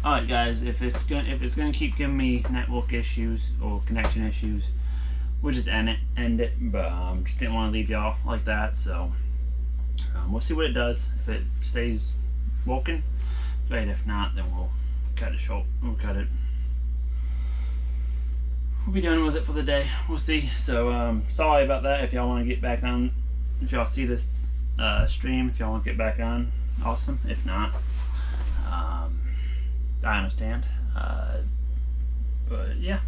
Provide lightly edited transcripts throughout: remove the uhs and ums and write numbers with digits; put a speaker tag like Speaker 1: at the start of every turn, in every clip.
Speaker 1: Alright guys, if it's gonna keep giving me network issues or connection issues, we'll just end it. But just didn't want to leave y'all like that, so we'll see what it does. If it stays working, great. If not, then we'll cut it short. We'll be done with it for the day. We'll see. So sorry about that. If y'all want to get back on, if y'all see this stream, if y'all want to get back on, awesome. If not, I understand. But yeah.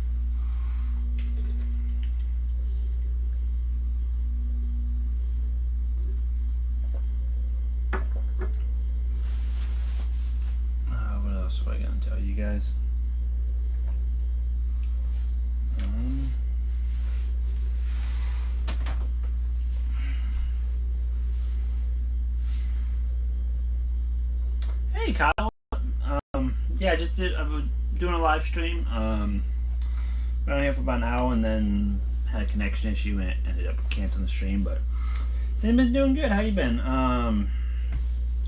Speaker 1: What else am I gonna tell you guys? Hey Kyle. Yeah, I'm doing a live stream. Been on here for about an hour and then had a connection issue and it ended up canceling the stream. But they've been doing good. How you been?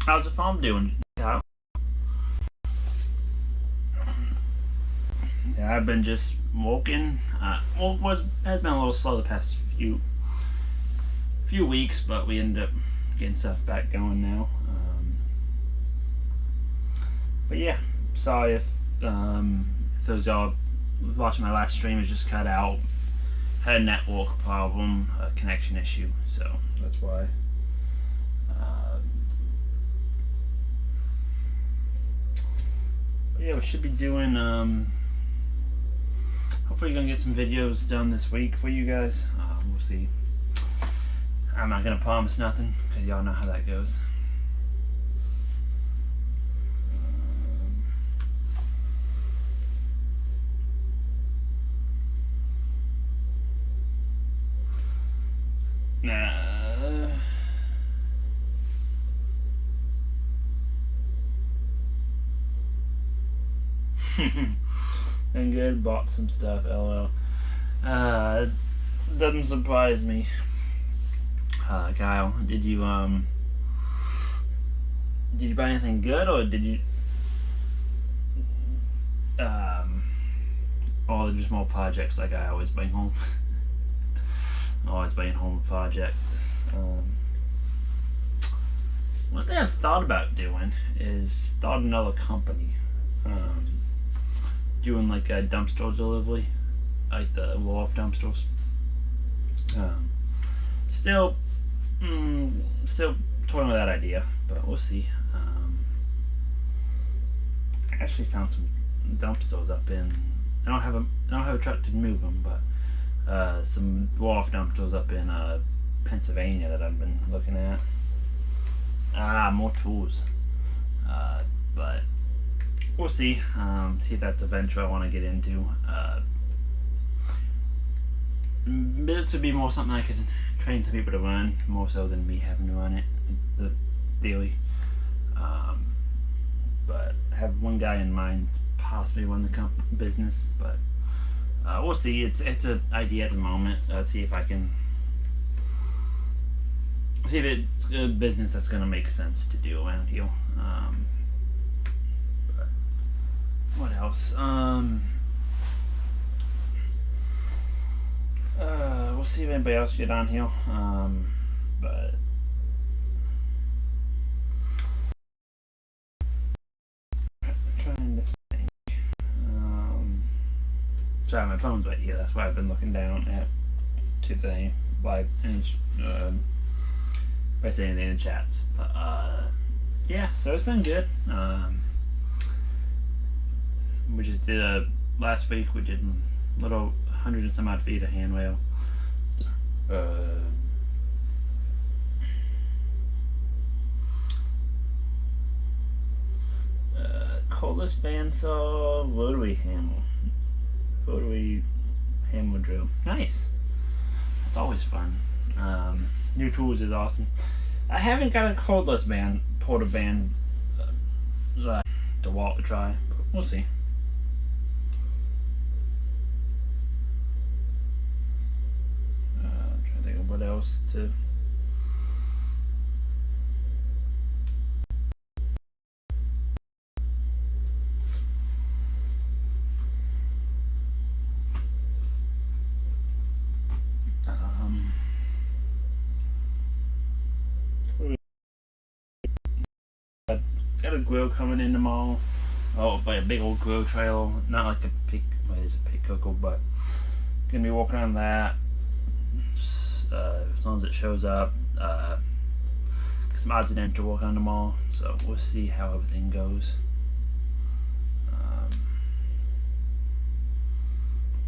Speaker 1: How's the farm doing, Kyle? Yeah, I've been just walking. Work has been a little slow the past few weeks, but we ended up getting stuff back going now. But yeah, sorry if those y'all watching my last stream is just cut out. Had a network problem, a connection issue, so that's why. But yeah, we should be doing. Hopefully, gonna get some videos done this week for you guys. We'll see. I'm not gonna promise nothing because y'all know how that goes. And good, bought some stuff, lol. Doesn't surprise me. Kyle, did you buy anything good, or did you or just more projects like I always bring home? Always bring home a project. One thing I've thought about doing is start another company. Doing like a dumpster delivery, like the Wharf dumpsters. Still toying with that idea, but we'll see. I actually found some dumpsters up in. I don't have a truck to move them, but some Wharf dumpsters up in Pennsylvania that I've been looking at. More tools, but we'll see. See if that's a venture I want to get into. This would be more something I could train some people to run, more so than me having to run it daily. But I have one guy in mind, possibly run the business, but we'll see. It's an idea at the moment. See if I can see if it's a business that's going to make sense to do around here. But what else? We'll see if anybody else get on here. But trying to think. Sorry, my phone's right here. That's why I've been looking down at to the live and if I say anything in the chats. But yeah, so it's been good. We just did last week. We did a little 100 and some odd feet of hand wheel. Cordless bandsaw, rotary hammer drill. Nice. That's always fun. New tools is awesome. I haven't got a cordless porta band DeWalt to try, but we'll see. I'm trying to think of what else to. got a grill coming in tomorrow. Oh, by a big old grill trail, not like a pig. What is a pig cookle, but gonna be walking on that. As long as it shows up. Some odds and ends to walk on tomorrow, so we'll see how everything goes.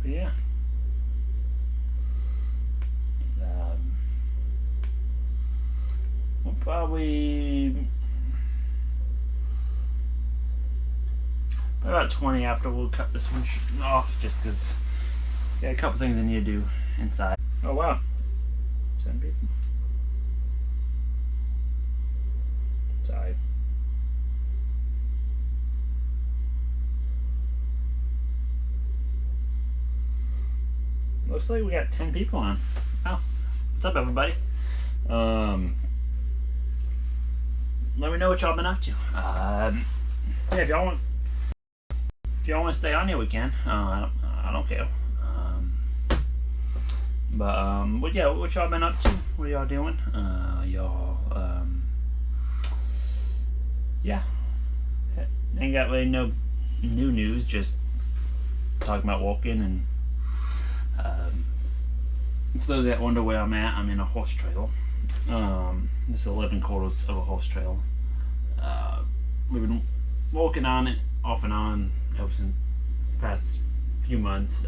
Speaker 1: But yeah. We'll probably about 20 after we'll cut this one off, just because got a couple things I need to do inside. Oh wow, 10 people. Sorry. Looks like we got 10 people on. Oh, what's up, everybody? Let me know what y'all been up to. Yeah, if y'all want to stay on here, we can. I don't care. But yeah, what y'all been up to? What are y'all doing? Yeah, ain't got really no new news. Just talking about walking and. For those that wonder where I'm at, I'm in a horse trail. This is 11 quarters of a horse trail. We've been walking on it off and on ever since the past few months.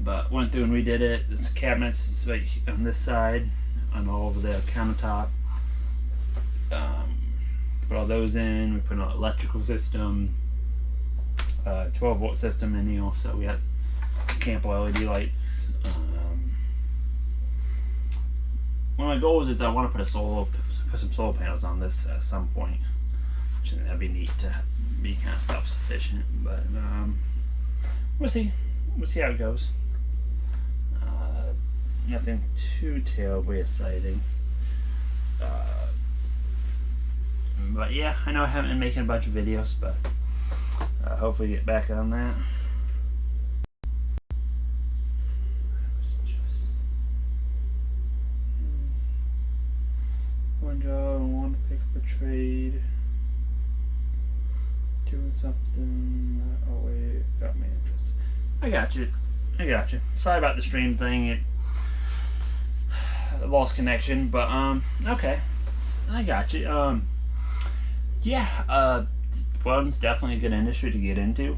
Speaker 1: But went through and redid it. There's cabinets right on this side and all over the countertop. Put all those in. We put an electrical system, 12-volt system in here, so we had camp LED lights. One of my goals is that I want to put some solar panels on this at some point. Which that'd be neat to be kind of self-sufficient. But we'll see. We'll see how it goes. Nothing too terribly exciting. But yeah, I know I haven't been making a bunch of videos, but hopefully get back on that. One job, I want to pick up a trade. Doing something that always got me interested. I got you. Sorry about the stream thing. It lost connection, but okay. I got you. Yeah, welding's definitely a good industry to get into. You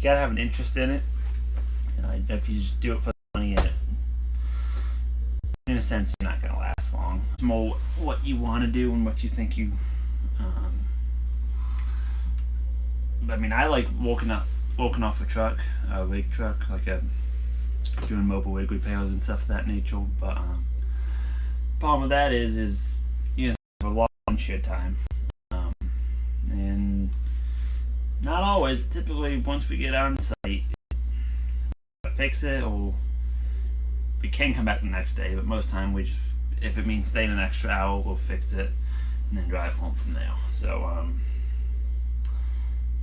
Speaker 1: gotta have an interest in it. If you just do it for the money, in a sense, you're not gonna last long. It's more what you want to do and what you think you. I mean, I like walking off a truck, a rig truck, like doing mobile rig repairs and stuff of that nature. But problem with that is you have a lot of shit time, and not always. Typically, once we get on site, fix it, or we can come back the next day. But most time, we just, if it means staying an extra hour, we'll fix it and then drive home from there. So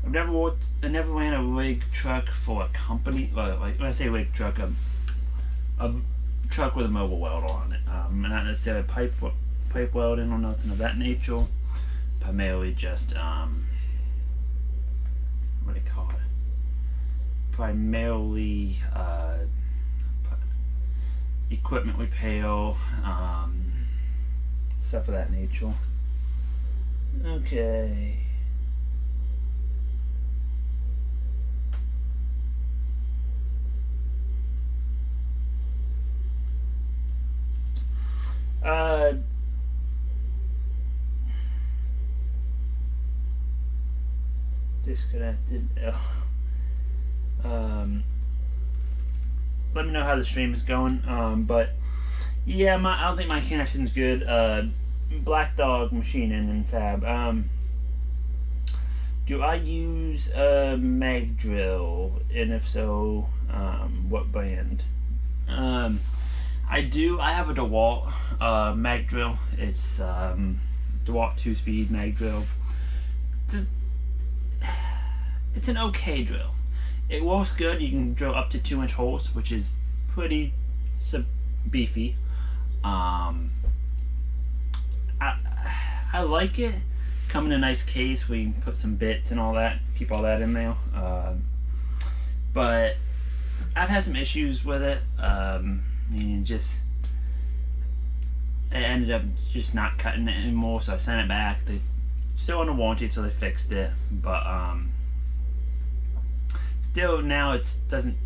Speaker 1: I never ran a rig truck for a company. Like when I say rig truck, a truck with a mobile welder on it. Not necessarily pipe welding or nothing of that nature. Primarily just what do you call it? Primarily equipment repair, stuff of that nature. Okay. Disconnected. Let me know how the stream is going. But yeah, I don't think my connection's good. Black Dog Machining and Fab. Do I use a mag drill, and if so, what brand? I do. I have a DeWalt mag drill. It's DeWalt 2-speed mag drill. It's an okay drill. It works good. You can drill up to 2-inch holes, which is pretty beefy. I I like it. Come in a nice case where you can put some bits and all that, keep all that in there. But I've had some issues with it. It ended up just not cutting it anymore, so I sent it back. They still under warranty, so they fixed it. But still now it doesn't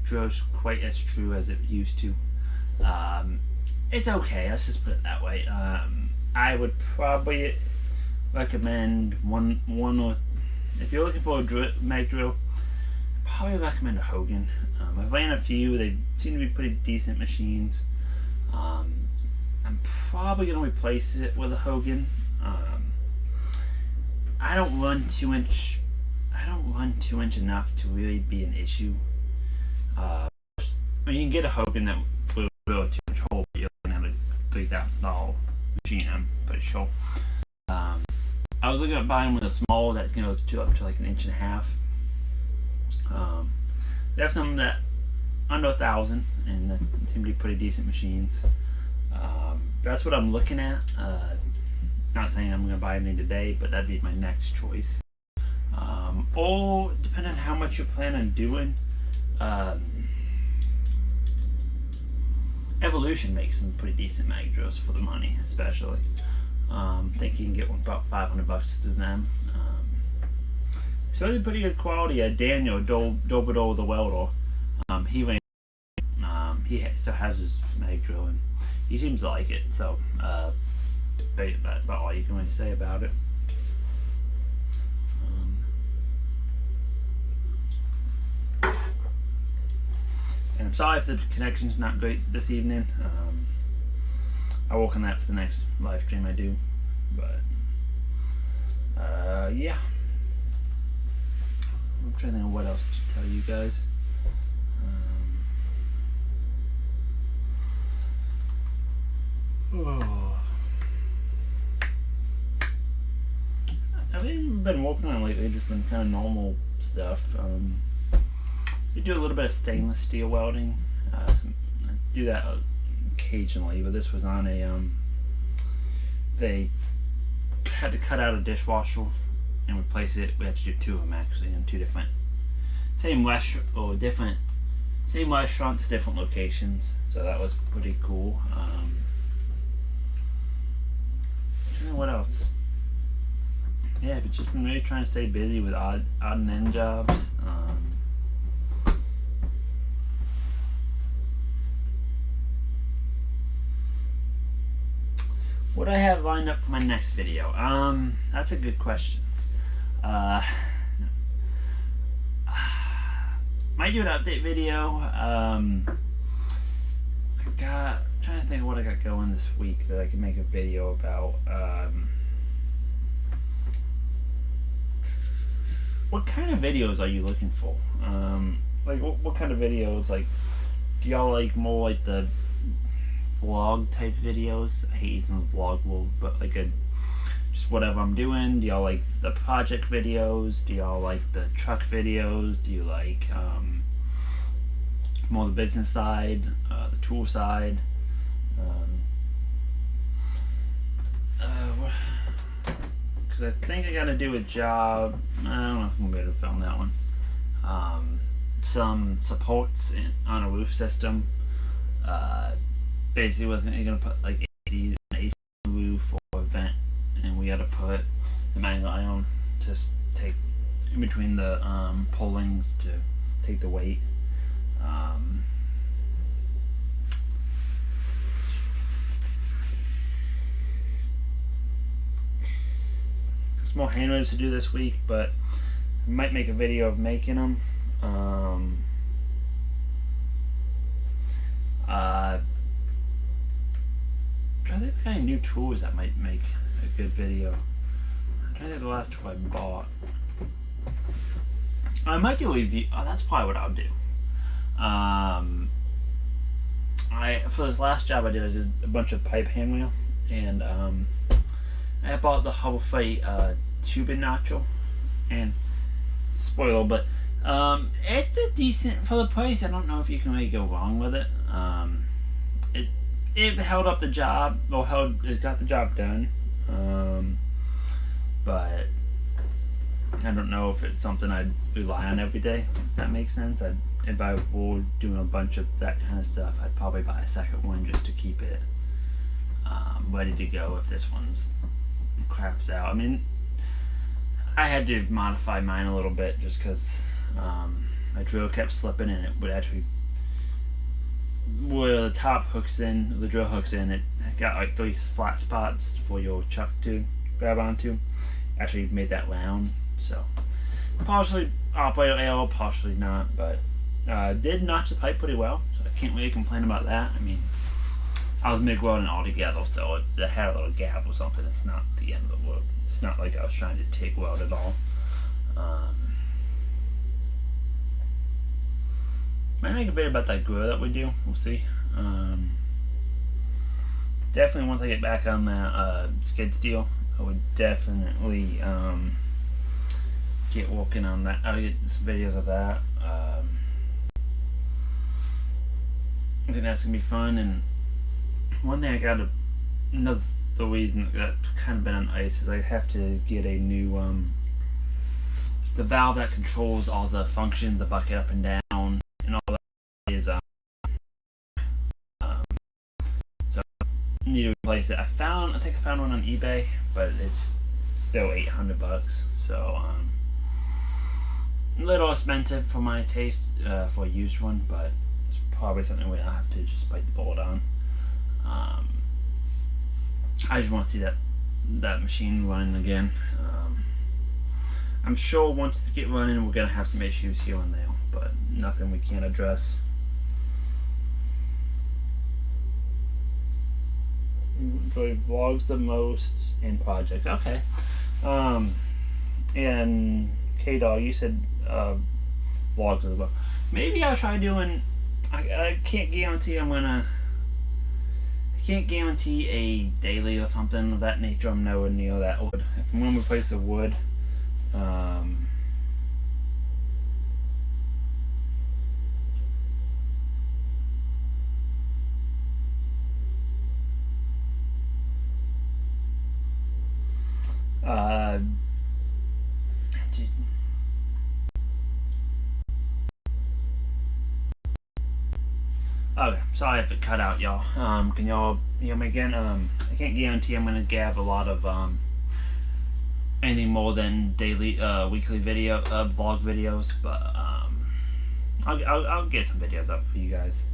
Speaker 1: drill quite as true as it used to. It's okay, let's just put it that way. I would probably recommend one or if you're looking for a mag drill, probably recommend a Hogan. I've ran a few. They seem to be pretty decent machines. I'm probably gonna replace it with a Hogan. I don't run 2-inch. I don't run 2-inch enough to really be an issue. You can get a Hogan that will drill a 2-inch hole, but you're looking at a $3,000 machine. I'm pretty sure. I was looking at buying with a small that can go up to like 1.5 inches. They have some that under 1,000, and that seem to be pretty decent machines. That's what I'm looking at. Not saying I'm going to buy anything today, but that'd be my next choice. Or depending on how much you plan on doing, Evolution makes some pretty decent mag drills for the money, especially. I think you can get one about $500 through them. So really pretty good quality. Daniel Dobado the welder, he still has his mag drill and he seems to like it. So about all you can really say about it. And I'm sorry if the connection's not great this evening. I'll work on that for the next live stream I do, but yeah. I'm trying to think of what else to tell you guys. I've been working on lately, just been kind of normal stuff. We do a little bit of stainless steel welding. I do that occasionally, but this was on a they had to cut out a dishwasher and replace it. We had to do 2 of them actually in 2 different same restaurants, different locations. So that was pretty cool. I don't know what else. Yeah, but just been really trying to stay busy with odd and end jobs. What do I have lined up for my next video? That's a good question. Might do an update video. I'm trying to think of what I got going this week that I can make a video about. What kind of videos are you looking for? Like what kind of videos? Like, do y'all like more like the vlog type videos? I hate using the vlog word, but like just whatever I'm doing. Do y'all like the project videos? Do y'all like the truck videos? Do you like more the business side, the tool side? Because I think I gotta do a job. I don't know if I'm gonna be able to film that one. Some supports on a roof system. Basically, you're gonna put like AC roof or a vent, and we gotta put the manual iron to take in between the pullings to take the weight. Some more handles to do this week, but I might make a video of making them. Try to think of any new tools that might make a good video. I'm trying to think of the last tool I bought. I might do a review. Oh, that's probably what I'll do. For this last job I did a bunch of pipe handwheel, and I bought the Hubble Freight tubing notch, and spoiler, but it's a decent for the price. I don't know if you can really go wrong with it. It held up the job, or it got the job done. But I don't know if it's something I'd rely on every day, if that makes sense. If I were doing a bunch of that kind of stuff, I'd probably buy a second one just to keep it ready to go if this one's craps out. I mean, I had to modify mine a little bit just because my drill kept slipping and it would actually, where the top hooks in, the drill hooks in, it got like 3 flat spots for your chuck to grab onto. Actually made that round, so partially operator error, partially not, but did notch the pipe pretty well, so I can't really complain about that. I mean, I was MIG welding all together, so if it had a little gap or something, it's not the end of the world. It's not like I was trying to TIG weld at all. Might make a video about that grill that we do. We'll see. Definitely once I get back on that skid steel, I would definitely get working on that. I'll get some videos of that. I think that's gonna be fun. And one thing I got another reason that kind of been on ice is I have to get a new the valve that controls all the functions, the bucket up and down, and all that is so I need to replace it. I think I found one on eBay, but it's still $800, so a little expensive for my taste for a used one, but it's probably something we'll have to just bite the bullet on. I just want to see that machine running again. I'm sure once it's get running, we're gonna have some issues here and there, but nothing we can't address. Enjoy vlogs the most and projects. Okay. And K-Dog, you said vlogs as well. Maybe I'll try doing. I can't guarantee I can't guarantee a daily or something of that nature. I'm nowhere near that wood. If I'm gonna replace the wood, okay, sorry if it cut out, y'all. Can y'all hear me again? I can't guarantee I'm gonna grab a lot of anything more than daily, weekly video, vlog videos, but I'll get some videos up for you guys.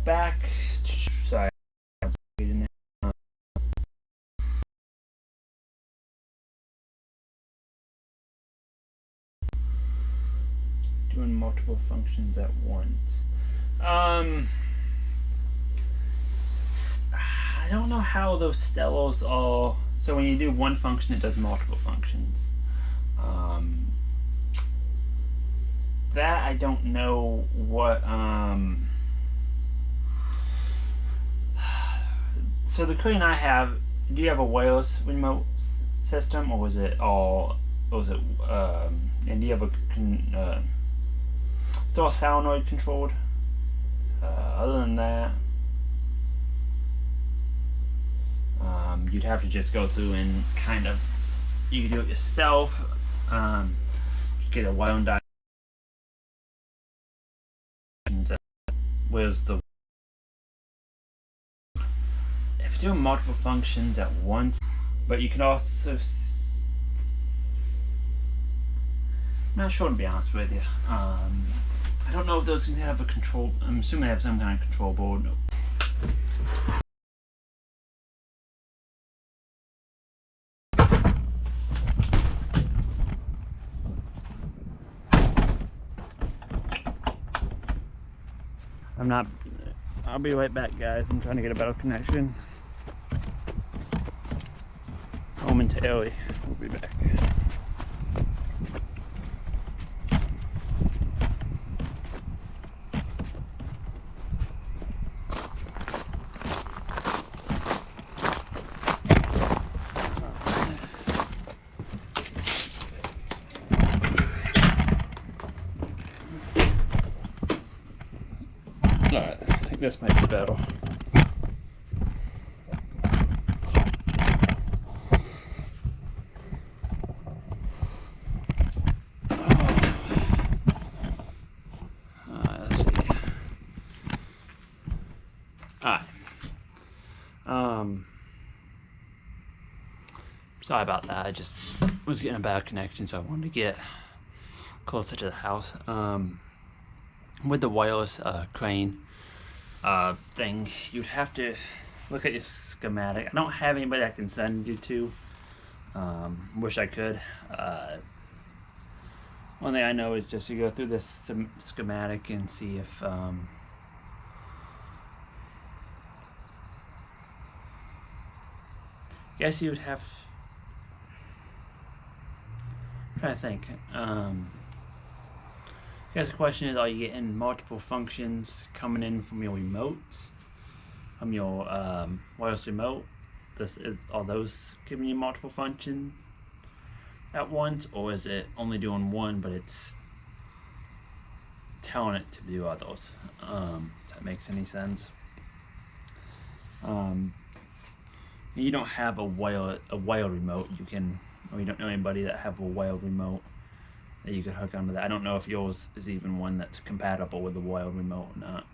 Speaker 1: Back. Sorry. Doing multiple functions at once. I don't know how those Stellos are. So when you do one function, it does multiple functions. That I don't know what. So the Crane I have, do you have a wireless remote system, or was it all? Or was it? And do you have a still a solenoid controlled? Other than that, you'd have to just go through and kind of, you can do it yourself. Get a wound die. Where's the? If you're doing multiple functions at once, but you can also. I'm not sure, to be honest with you. I don't know if those can have a control. I'm assuming they have some kind of control board. I'll be right back, guys. I'm trying to get a better connection. Momentarily. We'll be back. This might be better. Let's see. Sorry about that. I just was getting a bad connection, so I wanted to get closer to the house. With the wireless crane thing, you'd have to look at your schematic. I don't have anybody I can send you to. Wish I could. One thing I know is just you go through this schematic and see if guess you would have. I'm trying to think. I guess the question is, are you getting multiple functions coming in from your remote, from your wireless remote? Are those giving you multiple functions at once, or is it only doing one, but it's telling it to do others? If that makes any sense. You don't have a wired remote. Or you don't know anybody that have a wired remote that you could hook onto that. I don't know if yours is even one that's compatible with the wired remote or not.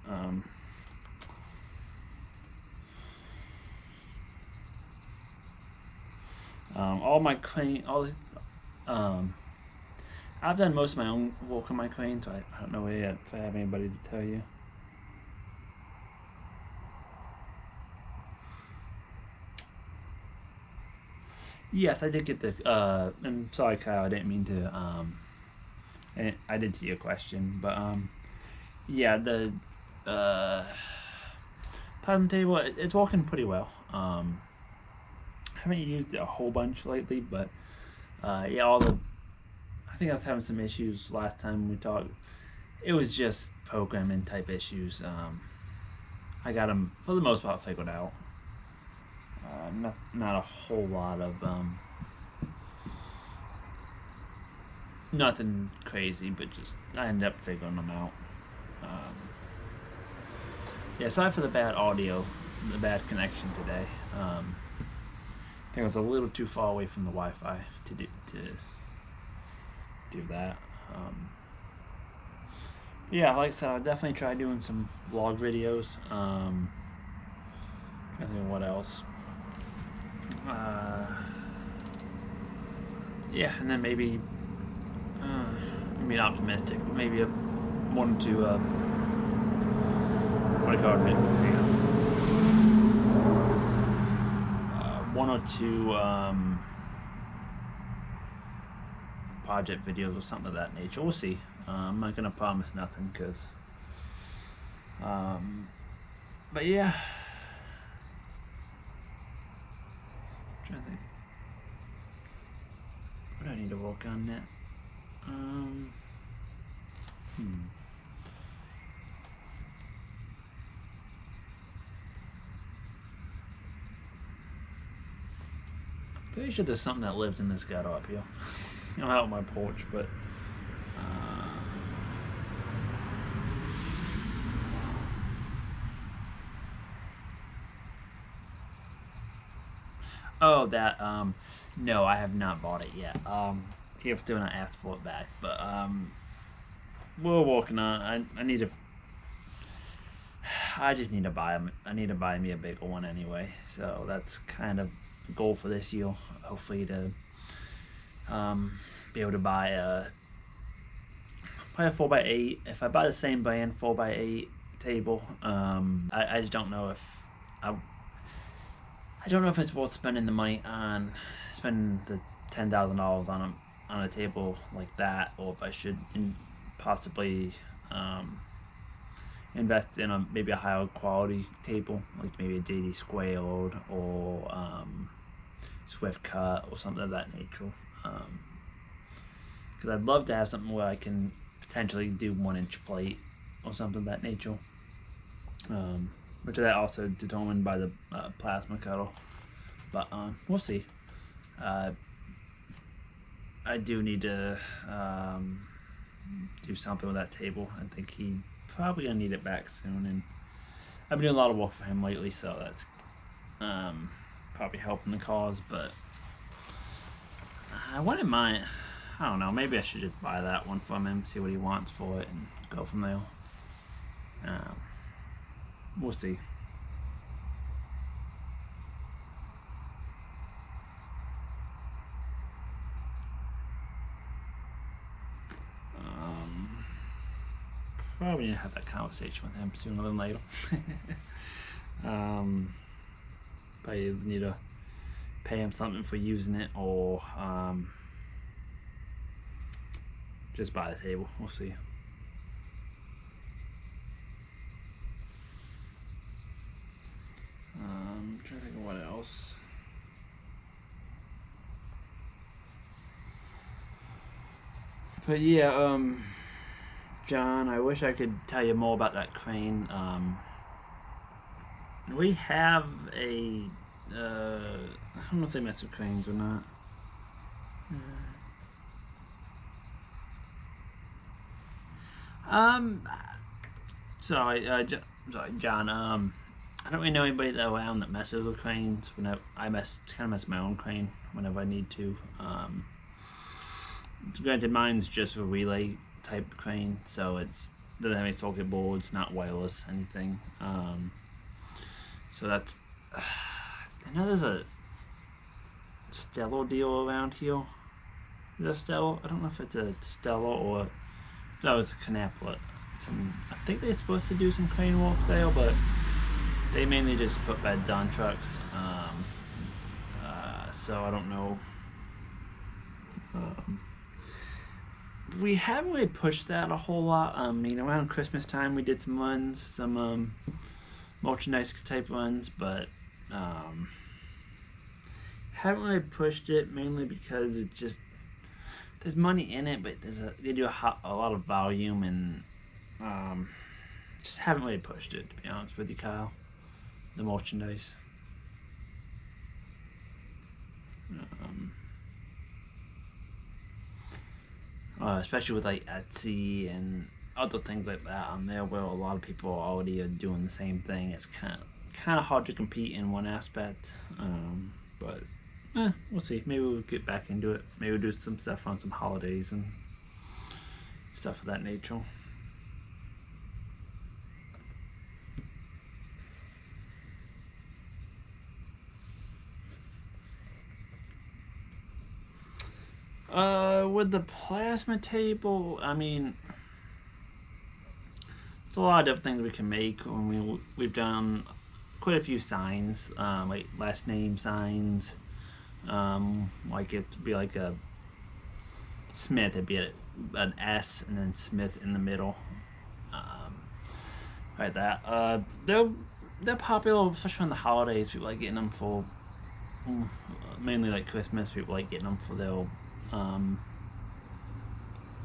Speaker 1: I've done most of my own work on my crane, so I don't know yet if I have anybody to tell you. Yes, I did get the. I'm sorry, Kyle. I didn't mean to. I did see your question, but yeah, the plasma table, it's working pretty well. I haven't used it a whole bunch lately, but yeah, I think I was having some issues last time we talked. It was just programming type issues. I got them for the most part figured out. Not a whole lot of nothing crazy, but just I ended up figuring them out. Yeah, sorry for the bad audio, the bad connection today. I think I was a little too far away from the Wi-Fi to do that. Yeah, like I said, I'll definitely try doing some vlog videos. I think what else? Yeah, and then maybe optimistic, but maybe one or two what do you call it? One or two project videos or something of that nature. We'll see. I'm not gonna promise nothing, because but yeah, I'm trying to think. What do I need to work on that? Pretty sure there's something that lives in this gutter up here. I'm out on my porch, but oh, that no, I have not bought it yet. He was still not asked for it back, but we're working on it. I just need to buy them. I need to buy me a bigger one anyway. So that's kind of a goal for this year. Hopefully to be able to buy probably a 4x8. If I buy the same brand 4x8 table, I just don't know if I don't know if it's worth spending the money on spending the $10,000 on a table like that, or if I should possibly invest in maybe a higher quality table, like maybe a JD Squared or Swift Cut or something of that nature. Because I'd love to have something where I can potentially do 1-inch plate or something of that nature. Which is also determined by the plasma cutter, but we'll see. I do need to do something with that table. I think he probably gonna need it back soon, and I've been doing a lot of work for him lately, so that's probably helping the cause. But I wouldn't mind. I don't know. Maybe I should just buy that one from him, see what he wants for it, and go from there. We'll see. Probably need to have that conversation with him sooner than later. Probably need to pay him something for using it, or just buy the table. We'll see. I'm trying to think of what else. But yeah, John, I wish I could tell you more about that crane. We have a, I don't know if they mess with cranes or not. Sorry, John. I don't really know anybody that around that messes with cranes. Whenever I mess with my own crane whenever I need to. Granted, mine's just a relay type crane, so it's doesn't have any circuit boards, not wireless, anything. So that's. I know there's a Stellar deal around here. Is that Stellar? I don't know if it's a Stellar or no, it's a Knapplet. I think they're supposed to do some crane work there, but they mainly just put beds on trucks. So I don't know. We haven't really pushed that a whole lot. Around Christmas time we did some runs, some merchandise type runs, but haven't really pushed it mainly because it just there's money in it, but they do a lot of volume, and just haven't really pushed it, to be honest with you, Kyle. The merchandise. Especially with like Etsy and other things like that on there, where a lot of people already are doing the same thing. It's kind of hard to compete in one aspect, but we'll see. Maybe we'll get back into it. Maybe we'll do some stuff on some holidays and stuff of that nature. With the plasma table, I mean, it's a lot of different things we can make. We've done quite a few signs, like last name signs. Like it'd be like a Smith, it'd be an S and then Smith in the middle. Like that. They're popular, especially on the holidays. People like getting them for mainly like Christmas. People like getting them for their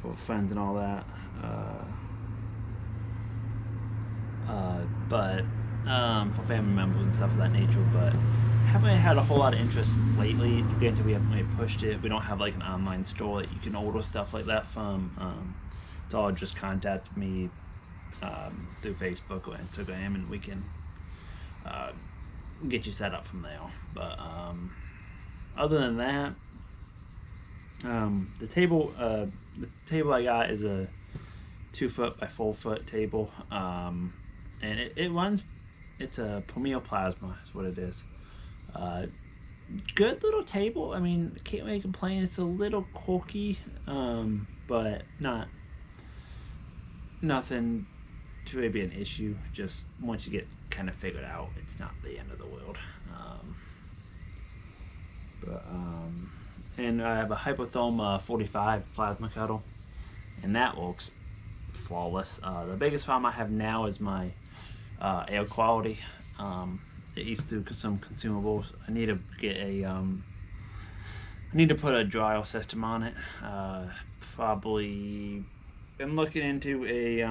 Speaker 1: for friends and all that. But for family members and stuff of that nature. But haven't really had a whole lot of interest lately. Granted, we haven't really pushed it. We don't have like an online store that you can order stuff like that from. It's all just contact me through Facebook or Instagram, and we can get you set up from there. But other than that, the table I got is a 2 foot by 4 foot table, and it runs. It's a Premier Plasma, is what it is. Good little table. I mean, can't really complain. It's a little quirky, but nothing to really be an issue. Just once you get kind of figured out, it's not the end of the world. And I have a Hypotherm 45 plasma kettle, and that works flawless. The biggest problem I have now is my air quality. It eats through some consumables. I need to get I need to put a dryer system on it. Probably been looking into a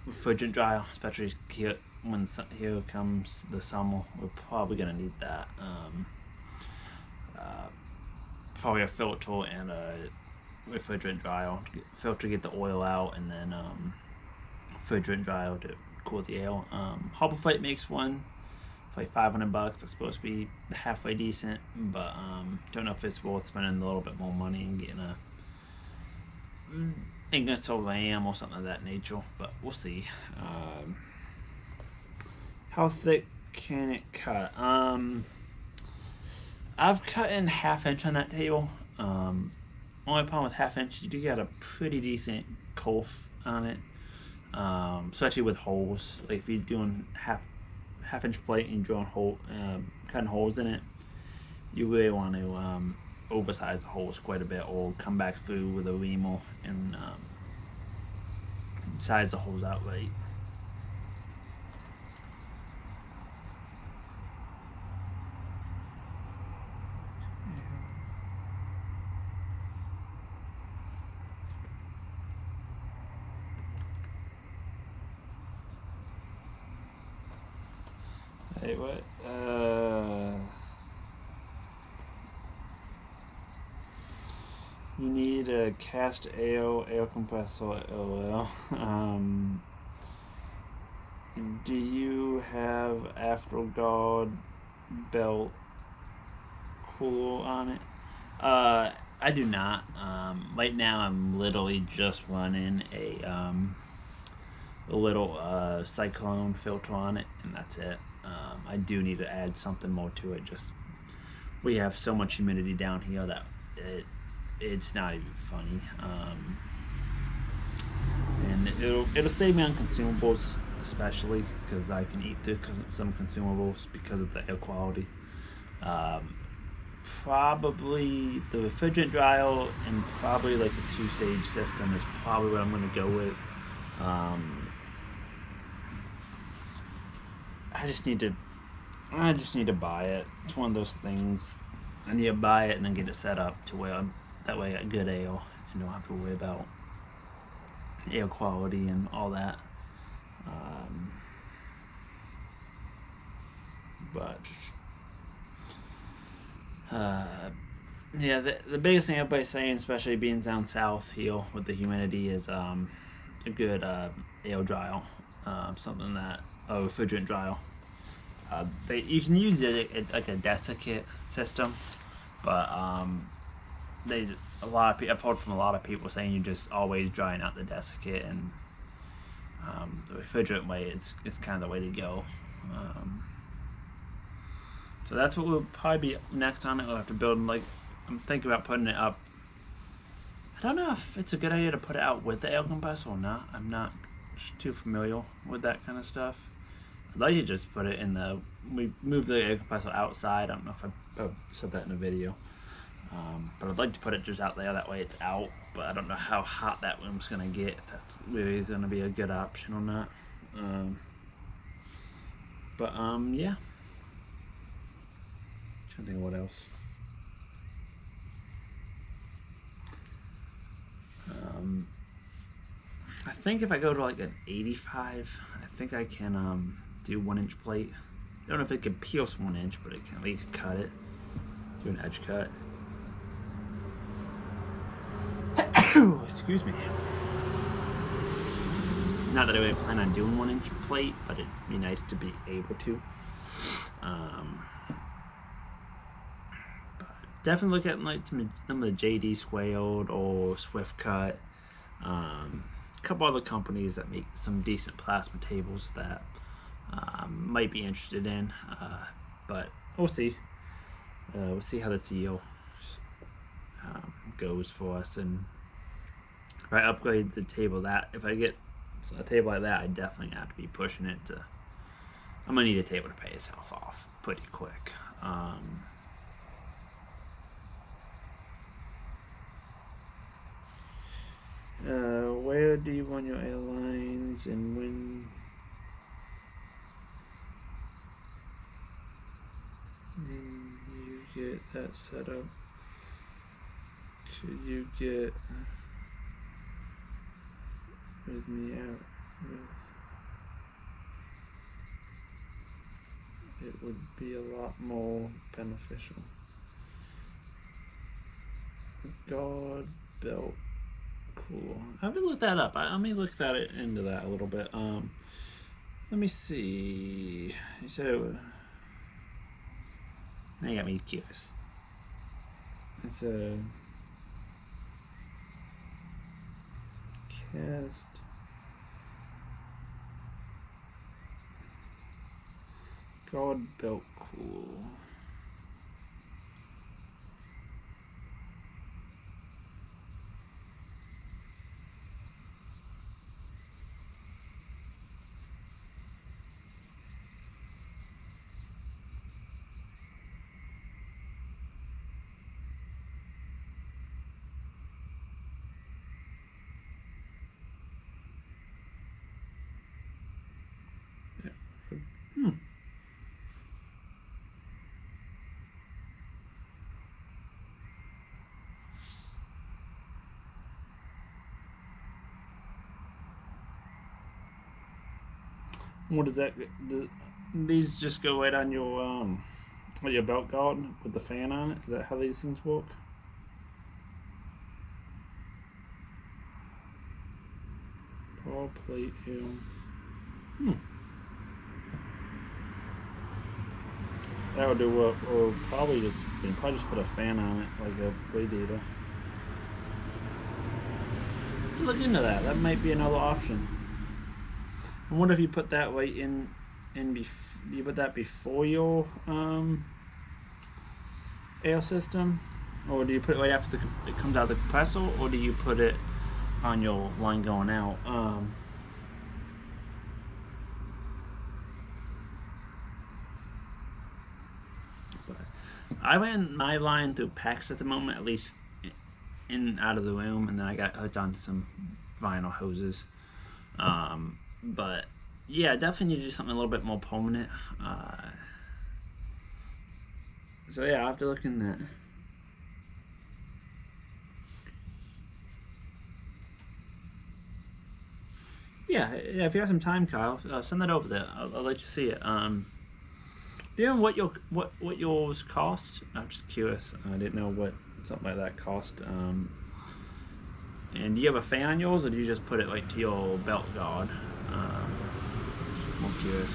Speaker 1: refrigerant dryer, especially here when here comes the summer. We're probably gonna need that. Probably a filter and a refrigerant dryer. Filter to get the oil out, and then refrigerant dryer to cool the ale. Harbor Freight makes one for like $500. It's supposed to be halfway decent, but don't know if it's worth spending a little bit more money and getting a Ignital Lamb or something of that nature. But we'll see. How thick can it cut? I've cut in 1/2 inch on that table. Only problem with 1/2 inch, you do get a pretty decent cough on it, especially with holes. Like if you're doing half inch plate and drilling cutting holes in it, you really want to oversize the holes quite a bit, or come back through with a reamer and size the holes out right. Hey, what? You need a cast ale compressor, LOL. Do you have Afterguard belt cooler on it? I do not. Right now I'm literally just running a little Cyclone filter on it, and that's it. I do need to add something more to it. Just we have so much humidity down here that it's not even funny. And it'll save me on consumables, especially because I can eat through some consumables because of the air quality. Probably the refrigerant dryer and probably like a 2-stage system is probably what I'm going to go with. I just need to buy it. It's one of those things. I need to buy it and then get it set up to where that way I got good ale and don't have to worry about air quality and all that. Yeah, the biggest thing everybody's saying, especially being down south here with the humidity, is a good ale dryer, something that a refrigerant dryer. You can use it like a desiccant system, but I've heard from a lot of people saying you just always drying out the desiccant, and the refrigerant way it's kind of the way to go. So that's what will probably be next on it. We'll have to build, like, I'm thinking about putting it up. I don't know if it's a good idea to put it out with the air compressor or not. I'm not too familiar with that kind of stuff. I'd like to just put it in we move the air compressor outside. I don't know if I said that in a video. But I'd like to put it just out there, that way it's out. But I don't know how hot that room's gonna get, if that's really gonna be a good option or not. Yeah. Trying to think of what else. I think if I go to like an 85, I think I can do 1-inch plate. I don't know if it can pierce 1 inch, but it can at least cut it. Do an edge cut. Excuse me. Not that I really plan on doing 1-inch plate, but it'd be nice to be able to. But definitely look at like some of the JD Squared or Swift Cut. A couple other companies that make some decent plasma tables that might be interested in, but we'll see. We'll see how the CEO goes for us, and if I upgrade the table, if I get a table like that, I definitely have to be pushing it to. I'm gonna need a table to pay itself off pretty quick. Where do you want your airlines, and when you get that set up? Could you get with me out with? It would be a lot more beneficial. God belt Cool. I haven't looked that up. Let me look into that a little bit. Let me see. So, now you got me curious. It's a cast. God belt cool. Hmm. What does that? These just go right on your belt guard with the fan on it? Is that how these things work? Paw plate here. That would do what, or probably just put a fan on it like a radiator. Look into that. That might be another option. I wonder if you put that right in do you put that before your air system, or do you put it right after it comes out of the compressor, or do you put it on your line going out? But I ran my line through PEX at the moment, at least in and out of the room, and then I got hooked on some vinyl hoses. But yeah, definitely need to do something a little bit more permanent. So yeah, I'll have to look in that. Yeah, if you have some time, Kyle, send that over there. I'll let you see it. Do you know what yours cost? I'm just curious. I didn't know what something like that cost. And do you have a fan on yours, or do you just put it like to your belt guard? Just more curious.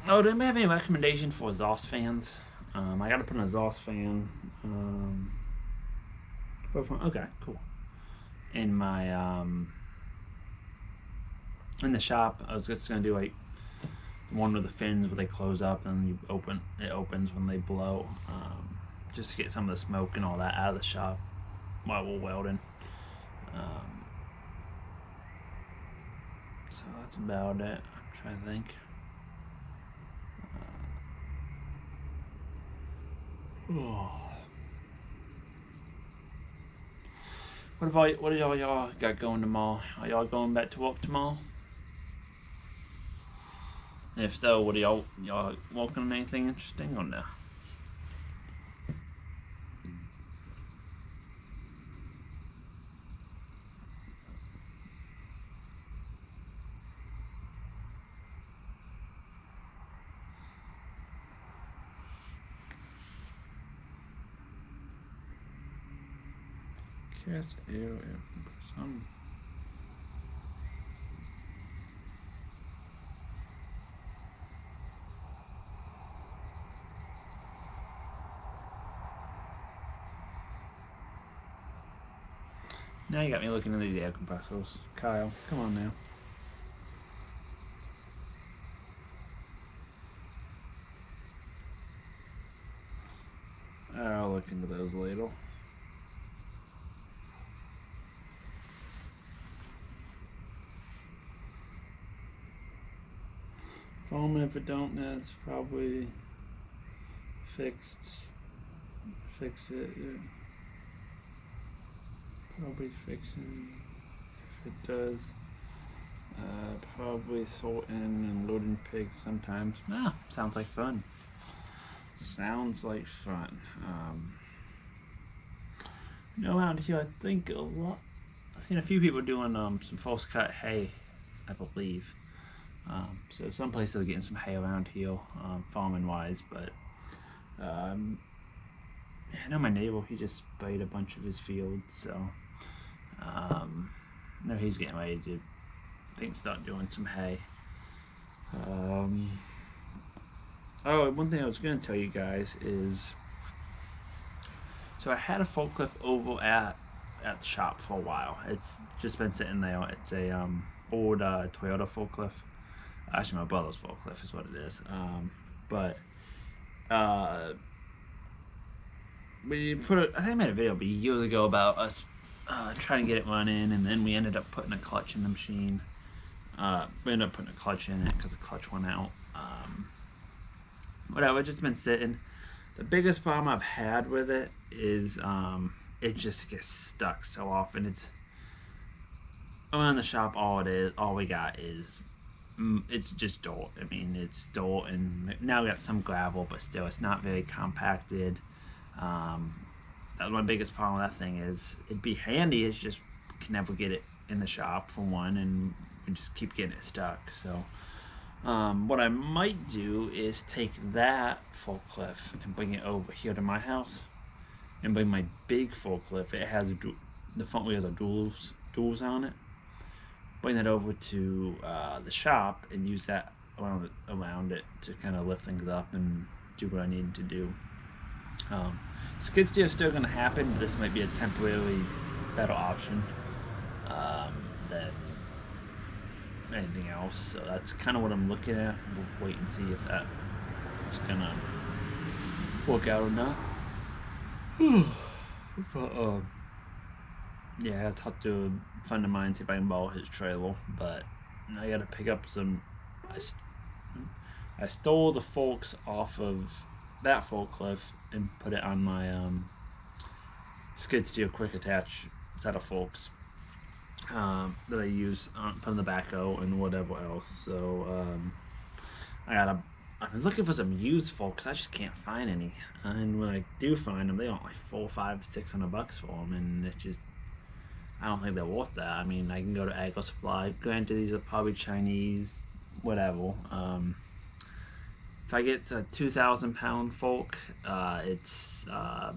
Speaker 1: Oh, do anybody have any recommendation for exhaust fans? I gotta put an exhaust fan. Okay, cool. In my in the shop, I was just gonna do like one with the fins where they close up and it opens when they blow, just to get some of the smoke and all that out of the shop while we're welding. So that's about it. I'm trying to think. What do y'all got going tomorrow? Are y'all going back to work tomorrow? And if so, what are y'all working on anything interesting or no? Cast air some. Now you got me looking at these air compressors. Kyle, come on now. I'll look into those later. Foam, if it don't, that's probably fixed. Fix it. Yeah. Probably fixing. If it does, probably sorting and loading pigs sometimes. Sounds like fun. Sounds like fun. Around here, I think a lot. I've seen a few people doing some false cut hay, I believe. So some places are getting some hay around here, farming wise, but I know my neighbor, he just sprayed a bunch of his fields, so now he's getting ready to, I think, start doing some hay. Oh, one thing I was going to tell you guys is, so I had a forklift over at the shop for a while. It's just been sitting there. It's a old Toyota forklift. Actually, my brother's forklift is what it is. But we put it. I think I made a video years ago about us trying to get it running, and then we ended up putting a clutch in the machine. We ended up putting a clutch in it because the clutch went out. Whatever, it's just been sitting. The biggest problem I've had with it is it just gets stuck so often. It's around the shop. All we got is it's just dirt. I mean, it's dirt, and now we got some gravel, but still, it's not very compacted. That's my biggest problem with that thing. Is it'd be handy. It's just can never get it in the shop for one, and we just keep getting it stuck. So what I might do is take that forklift and bring it over here to my house, and bring my big forklift. It has the front wheels are duals on it. Bring that over to the shop and use that around it to kind of lift things up and do what I need to do. Skid steer is still going to happen, but this might be a temporarily better option than anything else. So that's kind of what I'm looking at. We'll wait and see if that's going to work out or not. But yeah, I talked to a friend of mine, see if I can borrow his trailer, but I gotta pick up some. I stole the forks off of that forklift and put it on my skid steer quick attach set of forks that I use put in the backhoe and whatever else. So I've been looking for some used forks. I just can't find any, and when I do find them, they want like $400, $500, $600 for them, and it's just, I don't think they're worth that. I mean, I can go to Agro Supply. Granted, these are probably Chinese, whatever. If I get a 2,000-pound fork, it's I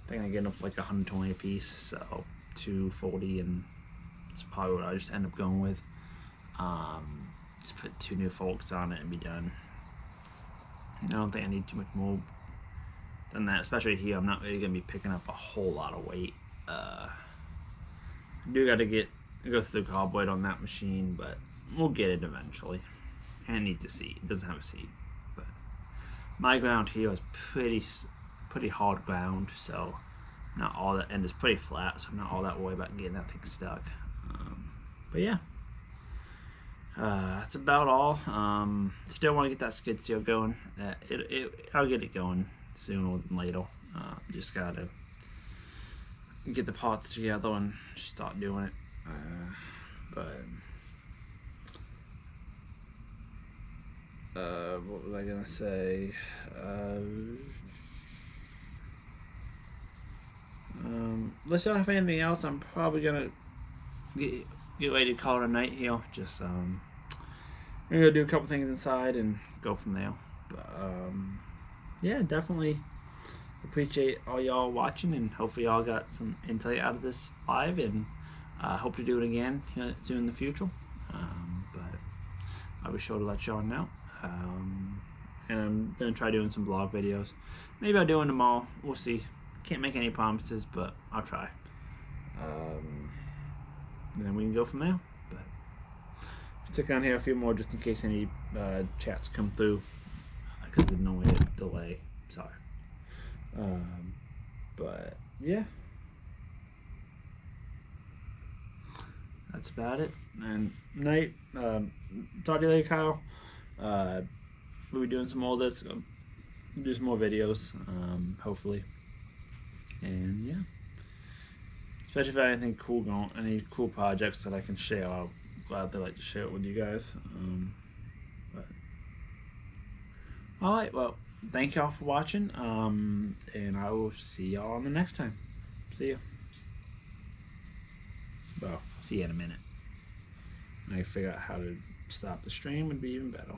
Speaker 1: think I get them for like 120 a piece, so 240, and it's probably what I just end up going with. Just put 2 new forks on it and be done. I don't think I need too much more than that, especially here. I'm not really gonna be picking up a whole lot of weight. I do got to go through the cardboard on that machine, but we'll get it eventually. And it needs a seat. It doesn't have a seat, but my ground here is pretty hard ground, so not all that, and it's pretty flat, so I'm not all that worried about getting that thing stuck. But yeah, that's about all. Still want to get that skid steer going. I'll get it going sooner than later. Just gotta get the parts together and start doing it. What was I gonna say? Unless I don't have anything else, I'm probably gonna get ready to call it a night here. Just I'm gonna do a couple things inside and go from there. But yeah, definitely appreciate all y'all watching, and hopefully y'all got some insight out of this live, and hope to do it again soon in the future. But I'll be sure to let y'all know. And I'm gonna try doing some blog videos. Maybe I'll do them all. We'll see. Can't make any promises, but I'll try. Then we can go from there. But stick on here a few more just in case any chats come through, because there's no way to delay. Sorry. But yeah, that's about it. And night. Talk to you later, Kyle. We'll be doing some more of this. Do some more videos, hopefully. And yeah, especially if I have anything cool going, any cool projects that I can share, I'll gladly like to share it with you guys. But all right, well, thank y'all for watching, and I will see y'all on the next time. See ya. Well, see you in a minute. I figure out how to stop the stream would be even better.